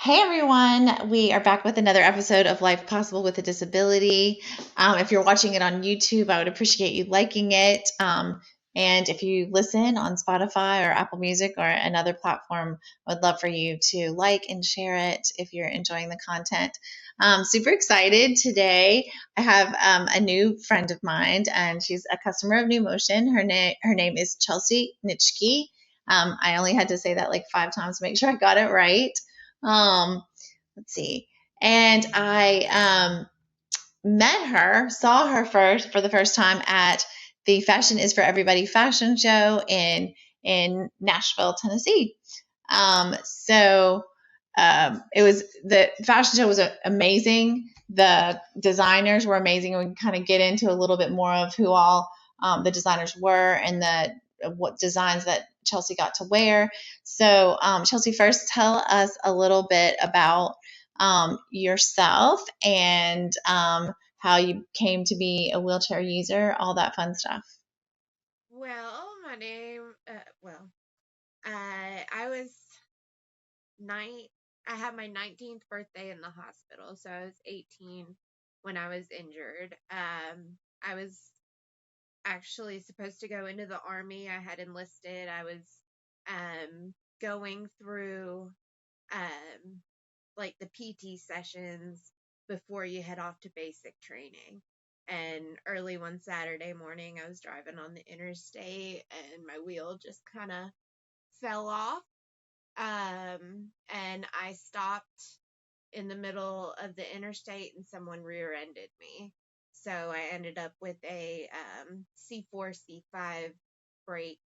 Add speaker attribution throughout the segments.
Speaker 1: Hey everyone, we are back with another episode of Life Possible with a Disability. If you're watching it on YouTube, I would appreciate you liking it. And if you listen on Spotify or Apple Music or another platform, I would love for you to like and share it if you're enjoying the content. Super excited today. I have a new friend of mine, and she's a customer of New Motion. Her name is Chelsie Nitschke. I only had to say that like 5 times to make sure I got it right. Um, let's see. And I saw her for the first time at the Fashion is for Everybody fashion show in Nashville, Tennessee. It was the fashion show was amazing. The designers were amazing. We can kind of get into a little bit more of who all the designers were and what designs that Chelsie got to wear. So, Chelsie, first tell us a little bit about yourself and how you came to be a wheelchair user, all that fun stuff.
Speaker 2: Well, my name, I was nine. I had my 19th birthday in the hospital, so I was 18 when I was injured. I was actually supposed to go into the army. I had enlisted. I was going through um, like the PT sessions before you head off to basic training. And early one Saturday morning, I was driving on the interstate and my wheel just kind of fell off. And I stopped in the middle of the interstate and someone rear ended me. So I ended up with a C4, C5 break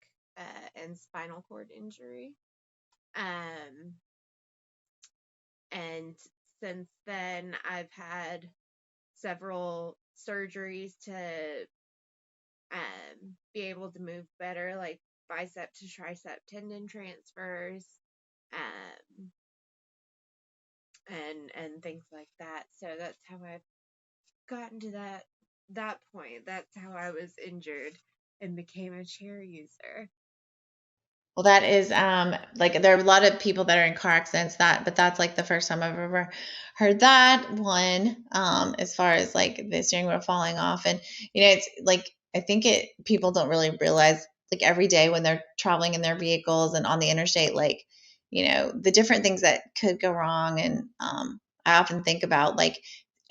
Speaker 2: and spinal cord injury. Um, and since then, I've had several surgeries to be able to move better, like bicep to tricep tendon transfers, um, and things like that. So that's how I've gotten to that point. That's how I was injured and became a chair user.
Speaker 1: Well, that is like there are a lot of people that are in car accidents but that's like the first time I've ever heard that one. As far as like the steering wheel falling off, and it's like I think it people don't really realize like every day when they're traveling in their vehicles and on the interstate, like the different things that could go wrong, and I often think about like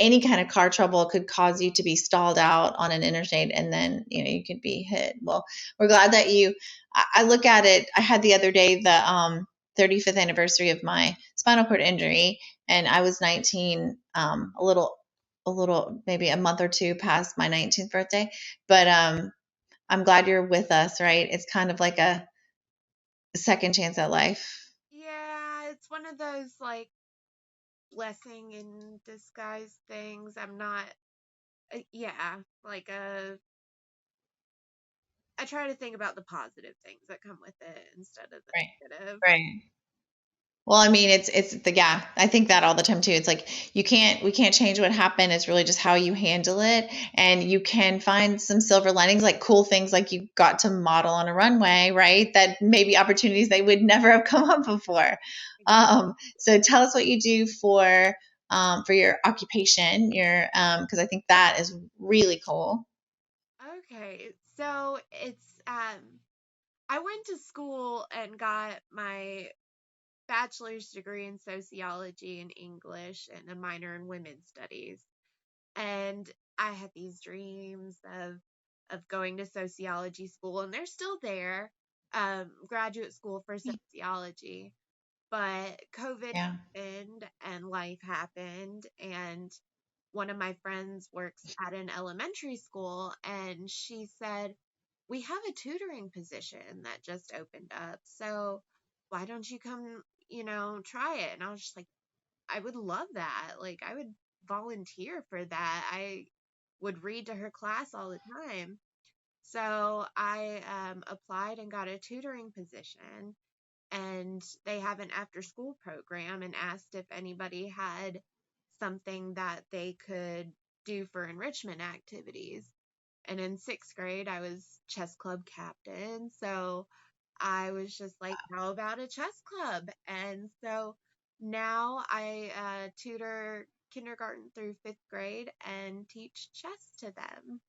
Speaker 1: any kind of car trouble could cause you to be stalled out on an interstate, and then you could be hit. Well, we're glad that I look at it. I had the other day the 35th anniversary of my spinal cord injury, and I was 19, a little, maybe a month or two past my 19th birthday. But I'm glad you're with us, right? It's kind of like a second chance at life.
Speaker 2: Yeah, it's one of those like blessing in disguise things. I'm not, yeah, like I try to think about the positive things that come with it instead of the
Speaker 1: Right.
Speaker 2: negative.
Speaker 1: Right. Well, I mean, it's the yeah. I think that all the time too. It's like we can't change what happened. It's really just how you handle it, and you can find some silver linings, like cool things, like you got to model on a runway, right? That maybe opportunities they would never have come up before. So tell us what you do for your occupation, your because I think that is really cool.
Speaker 2: Okay, so I went to school and got my bachelor's degree in sociology and English and a minor in women's studies. And I had these dreams of going to sociology school, and they're still there, graduate school for sociology. But COVID
Speaker 1: Yeah.
Speaker 2: happened and life happened, and one of my friends works at an elementary school, and she said, "We have a tutoring position that just opened up. So why don't you come, try it?" And I was just like, I would love that. Like, I would volunteer for that. I would read to her class all the time. So I applied and got a tutoring position. And they have an after school program and asked if anybody had something that they could do for enrichment activities. And in sixth grade, I was chess club captain. So I was just like, how about a chess club? And so Now I tutor kindergarten through fifth grade and teach chess to them.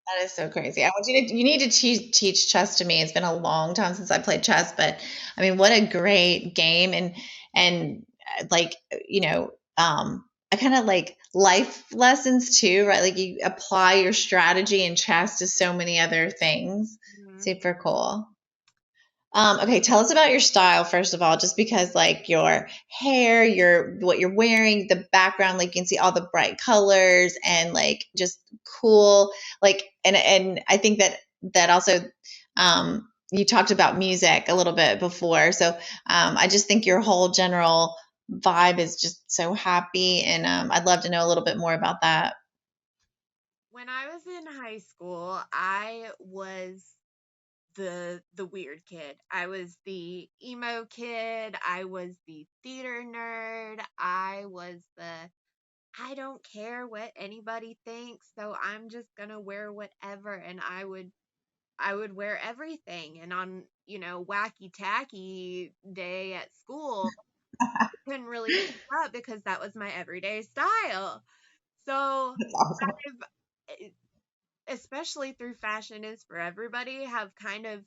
Speaker 1: That is so crazy. I want you need to teach chess to me. It's been a long time since I played chess, but I mean, what a great game. And like, you know, I kind of like life lessons too, right? Like you apply your strategy in chess to so many other things.
Speaker 2: Mhm.
Speaker 1: Super cool. Okay, tell us about your style first of all, just because like your hair, your what you're wearing, the background, like you can see all the bright colors and like just cool, like and I think that that also you talked about music a little bit before, so I just think your whole general vibe is just so happy, and I'd love to know a little bit more about that.
Speaker 2: When I was in high school, I was the weird kid. I was the emo kid. I was the theater nerd. I was the I don't care what anybody thinks, so I'm just gonna wear whatever. And I would wear everything. And on, wacky tacky day at school, I couldn't really keep up because that was my everyday style. So
Speaker 1: That's awesome.
Speaker 2: I've, especially through Fashion is for Everybody, have kind of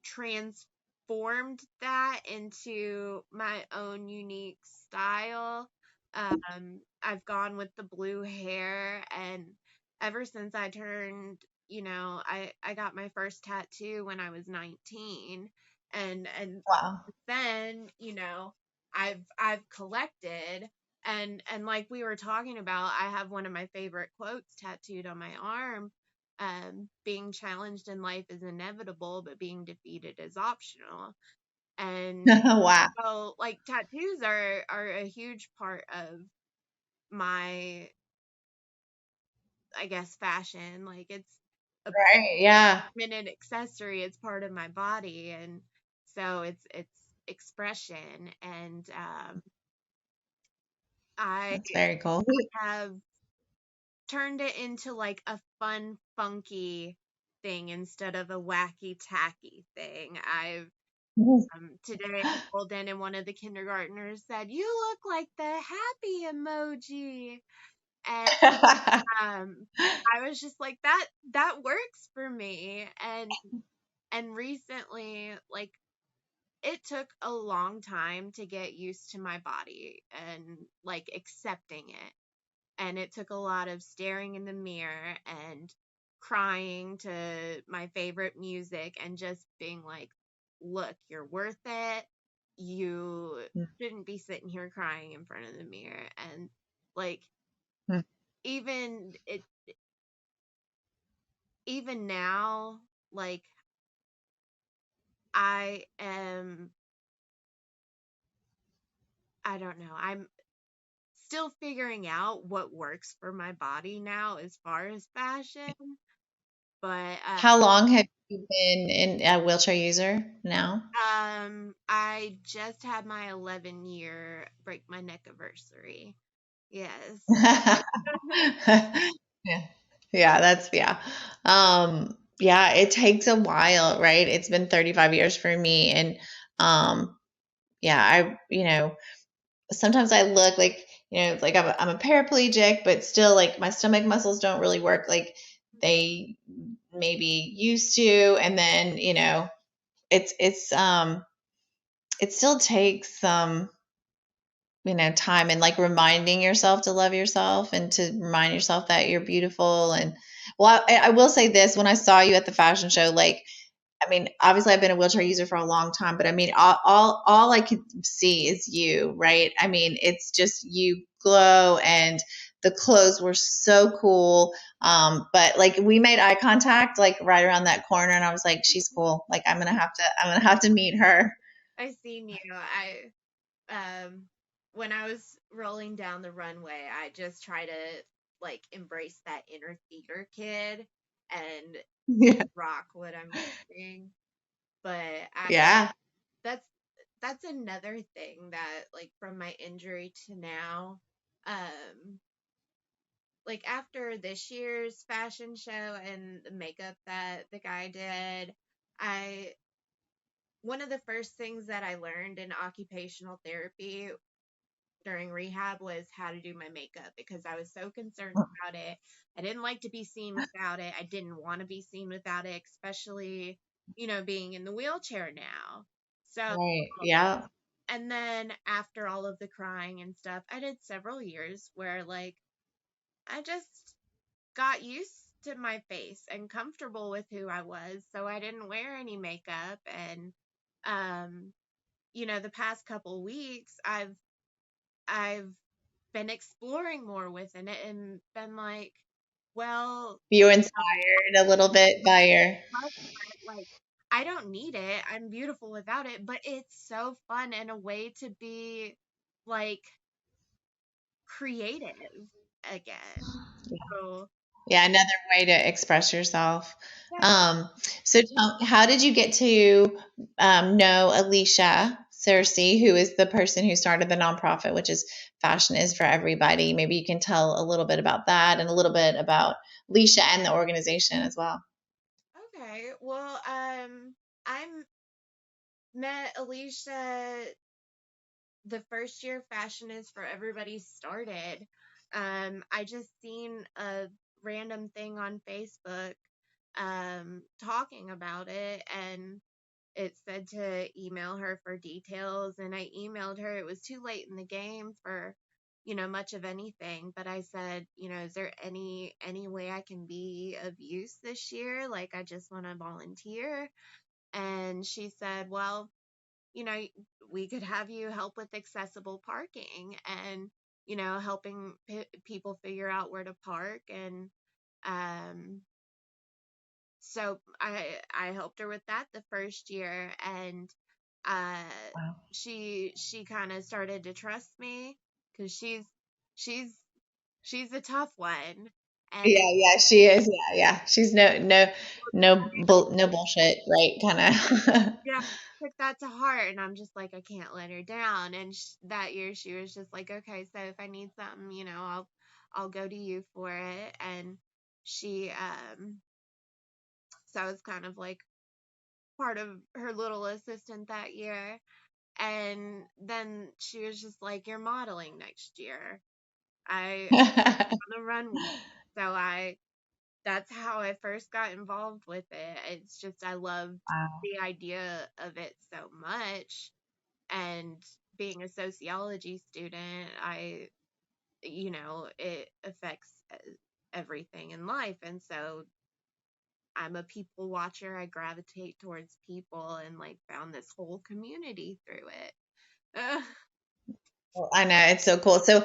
Speaker 2: transformed that into my own unique style. I've gone with the blue hair, and ever since I turned, I got my first tattoo when I was 19, and
Speaker 1: Wow.
Speaker 2: then, I've collected, and like we were talking about, I have one of my favorite quotes tattooed on my arm. Being challenged in life is inevitable, but being defeated is optional. And
Speaker 1: Wow.
Speaker 2: so, like, tattoos are a huge part of my, I guess, fashion. Like, it's a
Speaker 1: Right. Yeah.
Speaker 2: minute accessory. It's part of my body, and so it's expression. And I
Speaker 1: That's very cool.
Speaker 2: have turned it into like a fun, funky thing instead of a wacky, tacky thing. I've today I rolled in and one of the kindergartners said, "You look like the happy emoji," and um, I was just like, That works for me." And recently, like, it took a long time to get used to my body and like accepting it. And it took a lot of staring in the mirror and crying to my favorite music and just being like, look, you're worth it. You shouldn't be sitting here crying in front of the mirror. And like, even it, even now, like, I am, I don't know, I'm still figuring out what works for my body now as far as fashion. But
Speaker 1: How long have you been a wheelchair user now?
Speaker 2: I just had my 11-year break my neck anniversary. Yes.
Speaker 1: Yeah. Yeah, that's yeah. Yeah, it takes a while, right? It's been 35 years for me and yeah, sometimes I look like, like I'm a paraplegic, but still like my stomach muscles don't really work like they maybe used to and then, it's it still takes some time and like reminding yourself to love yourself and to remind yourself that you're beautiful. And well, I will say this: when I saw you at the fashion show, like, I mean, obviously I've been a wheelchair user for a long time, but I mean, all I could see is you, right? I mean, it's just you glow, and the clothes were so cool. But like we made eye contact like right around that corner, and I was like, she's cool. Like I'm gonna have to meet her.
Speaker 2: I seen you. Um when I was rolling down the runway, I just try to like embrace that inner theater kid and
Speaker 1: Yeah.
Speaker 2: rock what I'm wearing. But I
Speaker 1: Yeah.
Speaker 2: that's that's another thing that, like, from my injury to now, um like after this year's fashion show and the makeup that the guy did, I one of the first things that I learned in occupational therapy during rehab was how to do my makeup because I was so concerned about it. I didn't like to be seen without it. I didn't want to be seen without it, especially, being in the wheelchair now. So,
Speaker 1: Right. Yeah.
Speaker 2: and then after all of the crying and stuff, I did several years where, like, I just got used to my face and comfortable with who I was. So I didn't wear any makeup. And, um, the past couple weeks, I've been exploring more within it and been like, well,
Speaker 1: You were inspired a little bit by your.
Speaker 2: love it. Like, I don't need it. I'm beautiful without it, but it's so fun and a way to be like creative again. So,
Speaker 1: Yeah, another way to express yourself.
Speaker 2: yeah.
Speaker 1: Um, how did you get to know Alicia Cersei, who is the person who started the nonprofit, which is Fashion is for Everybody? Maybe you can tell a little bit about that and a little bit about Alicia and the organization as well.
Speaker 2: Okay. Well, I met Alicia the first year Fashion is for Everybody started. I just seen a random thing on Facebook talking about it, and it said to email her for details, and I emailed her. It was too late in the game for much of anything, but I said, is there any way I can be of use this year? Like, I just want to volunteer. And she said, well, you know, we could have you help with accessible parking and, helping people figure out where to park. And um, so I helped her with that the first year, and uh,
Speaker 1: Wow.
Speaker 2: she kind of started to trust me because she's she's a tough one, and
Speaker 1: Yeah, yeah, she is. Yeah, yeah. She's no bullshit, right? Kind of.
Speaker 2: yeah, took that to heart, and I'm just like, I can't let her down. And that year, she was just like, okay, so if I need something, I'll go to you for it. And she, so I was kind of like part of her little assistant that year. And then she was just like, you're modeling next year. On the runway. So that's how I first got involved with it. It's just I loved
Speaker 1: Wow.
Speaker 2: the idea of it so much. And being a sociology student, it affects everything in life. And so I'm a people watcher. I gravitate towards people and like found this whole community through it.
Speaker 1: Well, I know it's so cool. So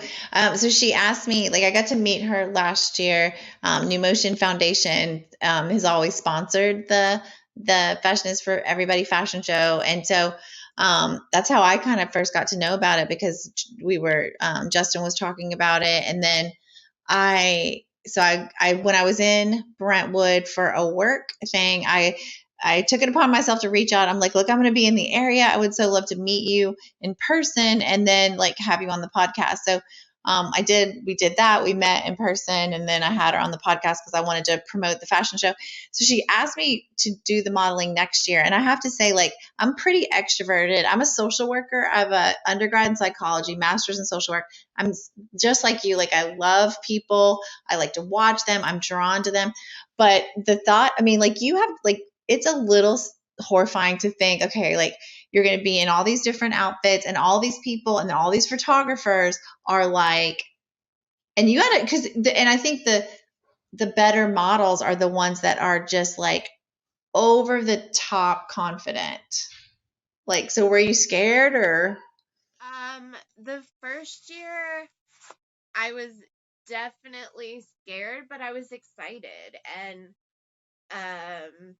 Speaker 1: she asked me, like, I got to meet her last year. New Motion Foundation has always sponsored the Fashion is for Everybody fashion show, and so that's how I kind of first got to know about it because Justin was talking about it, and then I when I was in Brentwood for a work thing, I took it upon myself to reach out. I'm like, look, I'm going to be in the area. I would so love to meet you in person and then like have you on the podcast. So we did that. We met in person and then I had her on the podcast because I wanted to promote the fashion show. So she asked me to do the modeling next year. And I have to say, like, I'm pretty extroverted. I'm a social worker. I have a undergrad in psychology, master's in social work. I'm just like you. Like, I love people. I like to watch them. I'm drawn to them. But the thought, I mean, like, you have, like, it's a little horrifying to think, okay, like, you're going to be in all these different outfits and all these people and all these photographers are like, and you got to, and I think the better models are the ones that are just like over the top confident. Like, so were you scared or?
Speaker 2: The first year I was definitely scared, but I was excited, and um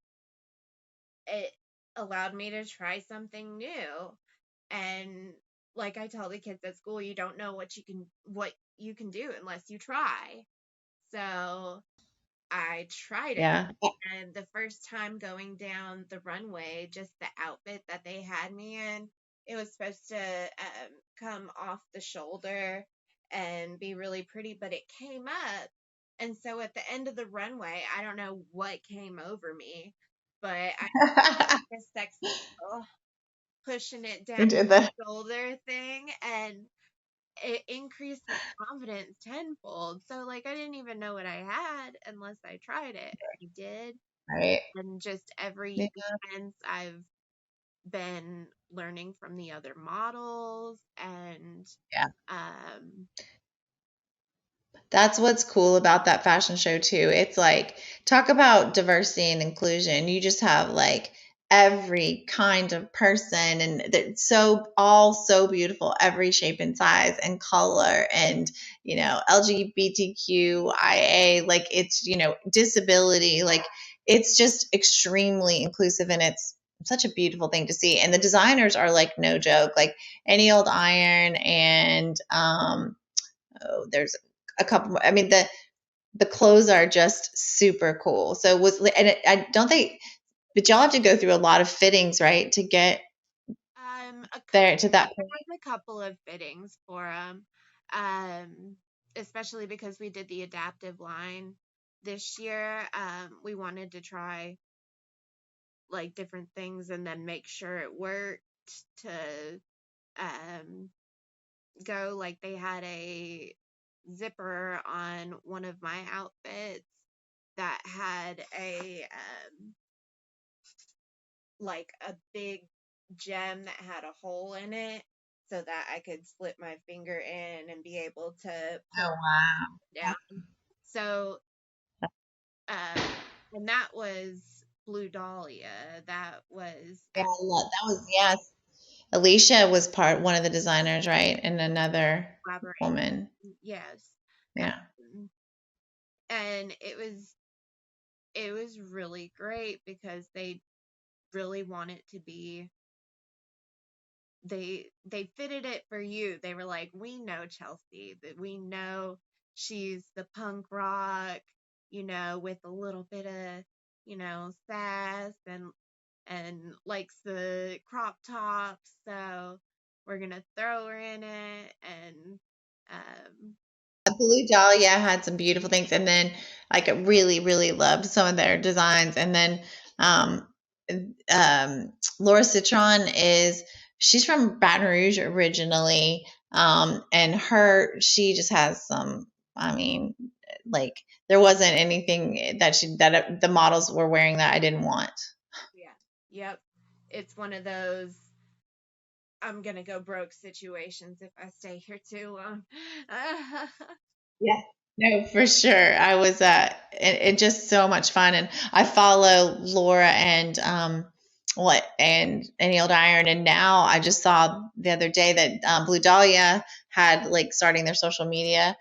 Speaker 2: it allowed me to try something new. And like I tell the kids at school, you don't know what you can do unless you try. So I tried it.
Speaker 1: Yeah.
Speaker 2: And the first time going down the runway, just the outfit that they had me in, it was supposed to come off the shoulder and be really pretty, but it came up. And so at the end of the runway, I don't know what came over me, but I was a sex symbol. pushing it down
Speaker 1: Into the
Speaker 2: the shoulder thing, and it increased my confidence tenfold. So like I didn't even know what I had unless I tried it. I did.
Speaker 1: right.
Speaker 2: And just every
Speaker 1: Yeah.
Speaker 2: year since, I've been learning from the other models, and
Speaker 1: Yeah.
Speaker 2: um
Speaker 1: That's what's cool about that fashion show too. It's like talk about diversity and inclusion. You just have like every kind of person and it's so all so beautiful, every shape and size and color and LGBTQIA, like it's disability, like it's just extremely inclusive and it's such a beautiful thing to see. And the designers are like no joke, like any old iron and there's a couple more. I mean, the clothes are just super cool. So I don't think, but y'all have to go through a lot of fittings, right, to get
Speaker 2: a
Speaker 1: there to
Speaker 2: couple
Speaker 1: that point.
Speaker 2: there was a couple of fittings for them, um especially because we did the adaptive line this year. We wanted to try like different things and then make sure it worked to um go. Like they had a zipper on one of my outfits that had a like a big gem that had a hole in it so that I could slip my finger in and be able to
Speaker 1: Oh
Speaker 2: pull
Speaker 1: wow!
Speaker 2: it down. So um and that was Blue Dahlia. That was
Speaker 1: Yeah, I love that was yes. Alicia was one of the designers, right, and another
Speaker 2: collaboration.
Speaker 1: woman.
Speaker 2: Yes.
Speaker 1: Yeah.
Speaker 2: And it was really great because they really want it to be, they fitted it for you. They were like, we know Chelsea, that we know she's the punk rock, with a little bit of, sass and likes the crop tops. So we're gonna throw her in it. And um
Speaker 1: Blue Dahlia had some beautiful things, and then like I really, really loved some of their designs. And then um, Laura Citron she's from Baton Rouge originally, and she just has some. I mean, like there wasn't anything that the models were wearing that I didn't want.
Speaker 2: yeah, yep, it's one of those I'm gonna go broke situations if I stay here too long.
Speaker 1: Yeah. No, for sure. I was it just so much fun and I follow Laura and any old iron and now I just saw the other day that Blue Dahlia had like starting their social media,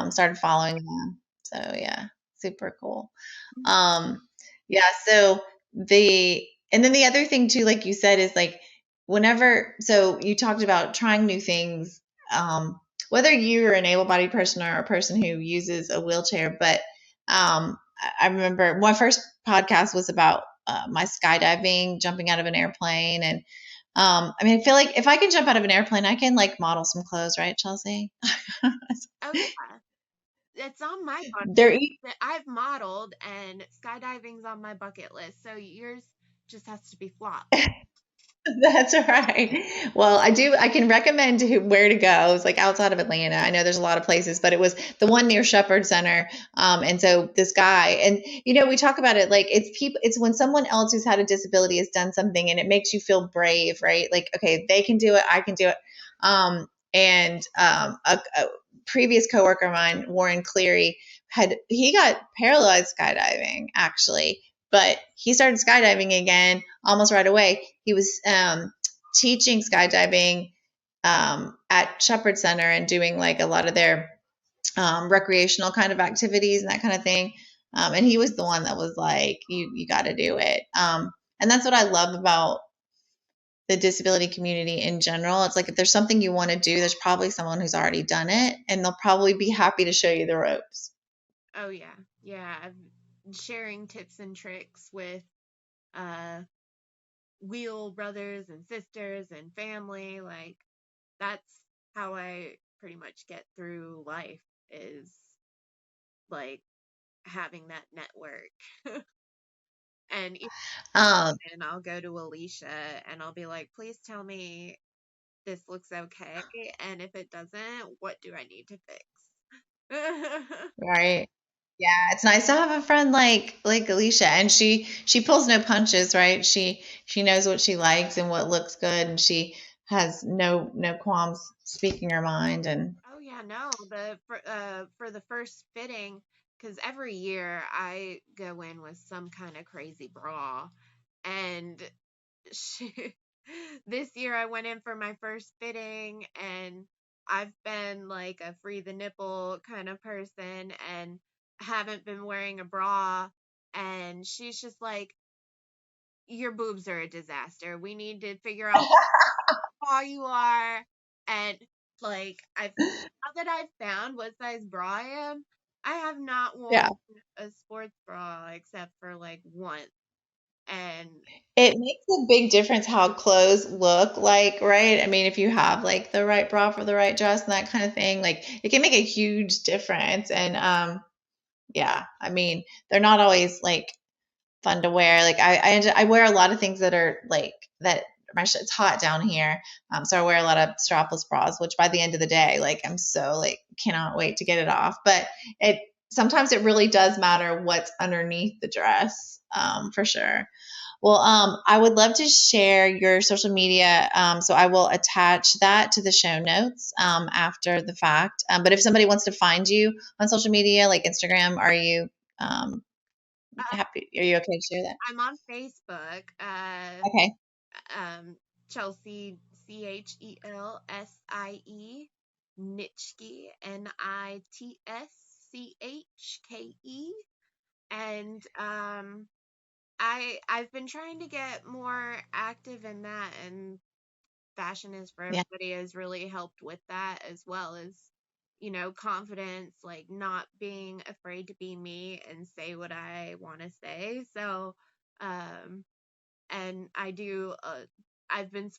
Speaker 1: started following them. So yeah, super cool. Um, yeah, so and then the other thing too, like you said, is like so you talked about trying new things, whether you're an able-bodied person or a person who uses a wheelchair, but I remember my first podcast was about my skydiving, jumping out of an airplane, and I mean, I feel like if I can jump out of an airplane, I can like model some clothes, right, Chelsea?
Speaker 2: Oh yeah, it's on my bucket
Speaker 1: They're
Speaker 2: list. I've modeled, and skydiving's on my bucket list. So yours just has to be flop.
Speaker 1: That's right. Well, I can recommend where to go. It's like outside of Atlanta. I know there's a lot of places, but it was the one near Shepherd Center. And so this guy, and we talk about it like it's when someone else who's had a disability has done something and it makes you feel brave, right? Like, okay, they can do it, I can do it. And a previous coworker of mine, Warren Cleary, he got paralyzed skydiving actually, but he started skydiving again almost right away. He was teaching skydiving at Shepherd Center and doing like a lot of their recreational kind of activities and that kind of thing. And he was the one that was like, you got to do it. And that's what I love about the disability community in general. It's like if there's something you want to do, there's probably someone who's already done it, and they'll probably be happy to show you the ropes.
Speaker 2: Oh yeah, yeah. Sharing tips and tricks with uh wheel brothers and sisters and family. Like that's how I pretty much get through life, is like having that network. And even
Speaker 1: Um,
Speaker 2: then, I'll go to Alicia and I'll be like, please tell me this looks okay. And if it doesn't, what do I need to fix?
Speaker 1: right. Yeah, it's nice to have a friend like Alicia, and she pulls no punches, right? She knows what she likes and what looks good, and she has no qualms speaking her mind. And
Speaker 2: Oh yeah, no. For the first fitting, because every year I go in with some kind of crazy bra, and she, this year I went in for my first fitting, and I've been like a free the nipple kind of person, and haven't been wearing a bra, and she's just like, your boobs are a disaster. We need to figure out how you are, and like I've now that I've found what size bra I am, I have not worn
Speaker 1: yeah,
Speaker 2: a sports bra except for like once. And
Speaker 1: it makes a big difference how clothes look like, right? I mean, if you have like the right bra for the right dress and that kind of thing, like it can make a huge difference. And yeah, I mean, they're not always like fun to wear. Like I wear a lot of things that are like that. It's hot down here, so I wear a lot of strapless bras. Which by the end of the day, like I'm so like cannot wait to get it off. But it sometimes it really does matter what's underneath the dress, for sure. Well, I would love to share your social media, so I will attach that to the show notes after the fact. But if somebody wants to find you on social media, like Instagram, are you um,
Speaker 2: uh,
Speaker 1: happy? Are you okay to share that?
Speaker 2: I'm on Facebook.
Speaker 1: Okay.
Speaker 2: Um, Chelsea, Chelsie Nitschke, Nitschke, and I've been trying to get more active in that, and Fashion is for
Speaker 1: Yeah.
Speaker 2: Everybody has really helped with that, as well as, confidence, like not being afraid to be me and say what I want to say. So, um, and I've been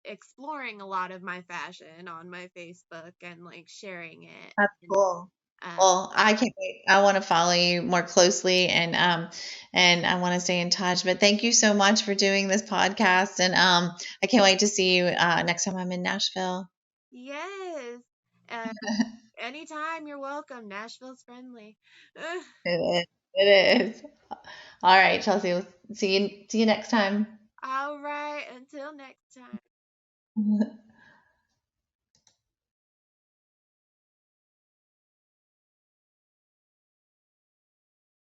Speaker 2: exploring a lot of my fashion on my Facebook and like sharing it.
Speaker 1: That's
Speaker 2: And,
Speaker 1: cool.
Speaker 2: uh,
Speaker 1: Well, I can't wait. I want to follow you more closely and I want to stay in touch. But thank you so much for doing this podcast and I can't wait to see you next time I'm in Nashville.
Speaker 2: yes, uh, anytime you're welcome. Nashville's friendly.
Speaker 1: It is. It is. All right, Chelsea. We'll see you next time.
Speaker 2: All right, until next time.